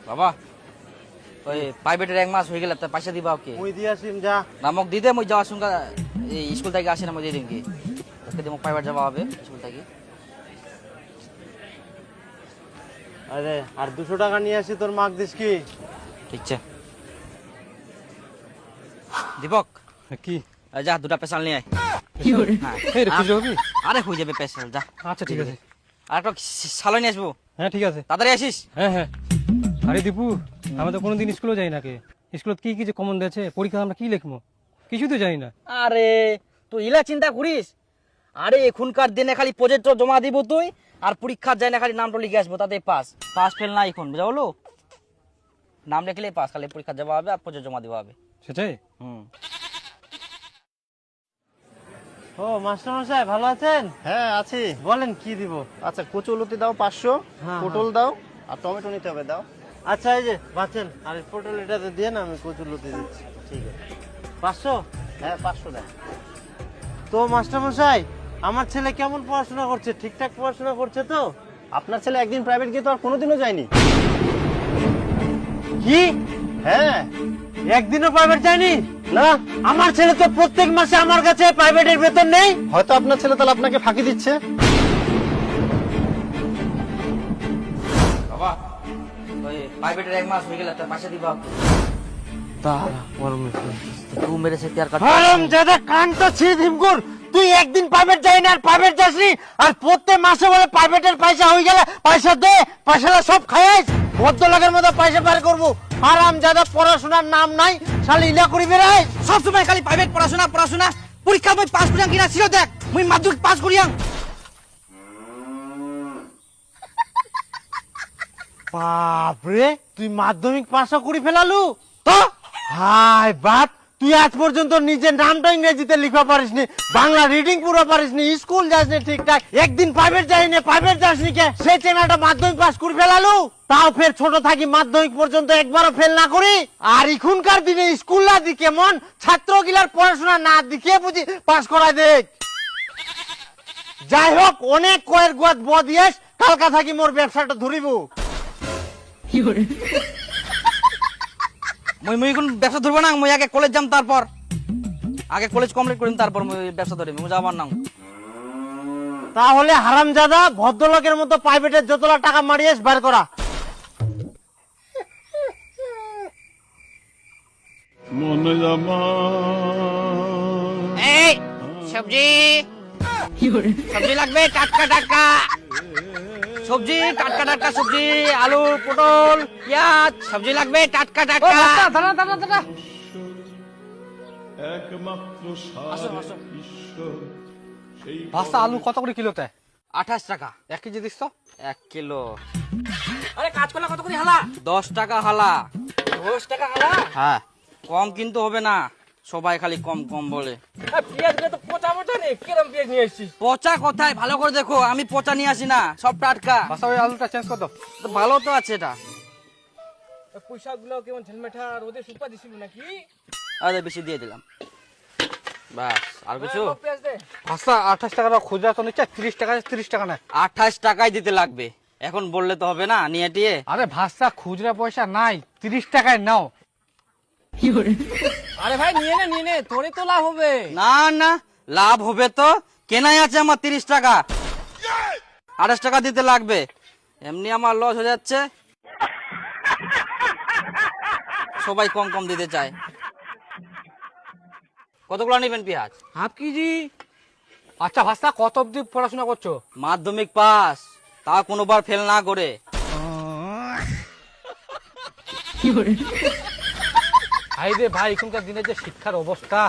বাবা ওই প্রাইভেটের 1 মাস হয়ে গেল, তা পয়সা দিবা ওকে? মুই দিয়া সিম যা নামক দিদে মই যাওয়ার সঙ্গে এই স্কুল থেকে আসে না, মই দিয়ে দিন কি ওকে দিয়ে প্রাইভেট যাওয়া হবে স্কুল থেকে। আরে আর 200 টাকা নিয়ে আসি, তোর মাগ দিস কি? ঠিক আছে দীপক, কি যা 2টা পেশাল নিয়ে আয়। এই রে, খুঁজে হবি? আরে হয়ে যাবে পেশাল, যা। আচ্ছা ঠিক আছে। আর একটা সালো নিয়ে আসবো। হ্যাঁ ঠিক আছে। তাড়াতাড়ি আসিস। হ্যাঁ হ্যাঁ। আরে দীপু, আমরা তো কোনোদিন স্কুলে যাই না। কে স্কুলত কি কি যে কমন দিয়েছে, পরীক্ষা আমরা কি লিখবো কিছু তো জানি না। আরে তুই ইলা চিন্তা করিস? আরে এখনকার দিনে খালি প্রজেক্ট জমা দিব তুই, আর পরীক্ষার যায় না খালি নামটা লিখে আসবো, তাতে পাস পাস ফেল না এখন, বুঝা হলো? নাম লিখলে পাস, খালি পরীক্ষা যাওয়া হবে আর প্রজেক্ট জমা দেওয়া হবে। সেটাই। ও মাস্টার মশাই ভালো আছেন? হ্যাঁ আছি। বলেন কি দিব? আচ্ছা কচুলতি দাও 500, হ্যাঁ, পটল দাও আর টমেটো নিতে হবে দাও। আচ্ছা এই যে বাঁচেন, আর এই পটল এটাতে দিয়ে না, আমি কচুলতি দিচ্ছি। ঠিক আছে। 500? হ্যাঁ 500 দেন। তো মাস্টার মশাই, আমার ছেলে কেমন পড়াশোনা করছে? ঠিকঠাক পড়াশোনা করছে তো? আপনার ছেলে একদিন প্রাইভেট গিয়ে তো আর কোনোদিনও যায়নি। কি হ্যাঁ। একদিনও প্রাইভেট যায়নি? না, আমার ছেলে তো প্রত্যেক মাসে আমার কাছে প্রাইভেটের বেতন নেই। হয়তো আপনার ছেলে তাহলে আপনাকে ফাঁকি দিচ্ছে। বাবা ওই প্রাইভেটের 1 মাস হয়ে গেল, তা পয়সা দিবা ওকে? তুই মেরে সে প্যার কাট। হারাম জাদা কানটা ছিঁড়ে দিমকুর, তুই একদিন প্রাইভেট যাই না আর প্রাইভেট যাসনি, আর প্রত্যেক মাসে বলে প্রাইভেটের পয়সা হয়ে গেলে পয়সা দে, পয়সাটা সব খাইস, ভদ্রলোকের মতো পয়সা বের করবো। হারাম জাদা পড়াশোনার নাম নাই, শালি ইলা করি বেড়াই। সব সময় খালি প্রাইভেট পড়াশোনা পড়াশোনা। পরীক্ষা মই পাস করিয়াং কিনা ছিল দেখ, মই মাধ্যমিক পাস করিয়াং। বাপরে, তুই মাধ্যমিক পাশও করে ফেলালু তো? হাই বাপ, তুই আজ পর্যন্ত নিজের নামটা ইংরেজিতে লিখা পারিসনি, বাংলা রিডিং পুরো পারিসনি, স্কুল যাসনি ঠিকঠাক, একদিন প্রাইভেট যাইনি, প্রাইভেট যাসনি কে? সে চেনাটা মাধ্যমিক পাস করে ফেলালু, তাও ফের ছোট থাকি মাধ্যমিক পর্যন্ত একবারও ফেল না করি। আর এখনকার দিনে স্কুল না দি কেমন, ছাত্রগুলার পড়াশোনা না দিকে বুঝি পাস করা দেখ। যাই হোক, অনেক কয়ের গোয়াত বদিয়েস, কালকা থাকি মোর ব্যবসাটা ধরিব। মই এখন ব্যবসা ধরবো না, মই আগে কলেজ যাম, তারপর আগে কলেজ কমপ্লিট করিম, তারপর মই ব্যবসা ধরিম, মই যাবার না। তাহলে হারামজাদা ভদ্রলোকের মতো প্রাইভেটের যতলা টাকা মারিয়েস বার করা। মনে জামা এই সবজি সবজি লাগবে, টাটকা টাটকা সবজি, টাটকা টাটকা সবজি, আলু পটল পেঁয়াজ, সবজি লাগবে টাটকা টাটকা। একমাত্র আসো, আসো। ঈশ্বর সেই ভাষা আলু কত করে কিলোতে? 28 টাকা 1 কেজি দিস তো? 1 কিলো। আরে কাজ করলে কত করে হালা? 10 টাকা হালা। 10 টাকা হালা? হ্যাঁ, কম কিন্তু হবে না, সবাই খালি কম কম বলে। পেঁয়াজগুলো তো পচা পচা নেই, কিরম পেঁয়াজ নিয়ে এসেছিস? পচা কোথায়, ভালো করে দেখো, আমি পচা নিয়ে আসি না, সব টাটকা। ভাষা ওই আলুটা চেঞ্জ কর দাও। তো ভালো তো আছে এটা। পয়সাগুলো কেমন ঝালমেঠা রোদে শুকা দিছিল নাকি? আরে বেশি দিয়ে দিলাম, বাস। আর কিছু? ভাষা 28 টাকা খুচরা তো নিচ্ছে, 30 টাকা 30 টাকা না। 28 টাকাই দিতে লাগবে, এখন বললে তো হবে না নিয়ে টিয়ে। আরে ভাষা খুচরা পয়সা নাই, 30 টাকায় নাও। আরে ভাই নিয়ে নে, তোরে তো লাভ হবে। না না, লাভ হবে তো, কেনাই আছে আমার 30 টাকা, 28 টাকা দিতে লাগবে, এমনি আমার লস হয়ে যাচ্ছে, সবাই কম কম দিতে চায়। কতগুলো নেবেন পেঁয়াজ? Half KG. আচ্ছা ভাষা কত অব্দি পড়াশোনা করছো? মাধ্যমিক পাস, তা কোনোবার ফেল না করে। ভাই রে ভাই, এখনকার দিনে যে শিক্ষার অবস্থা,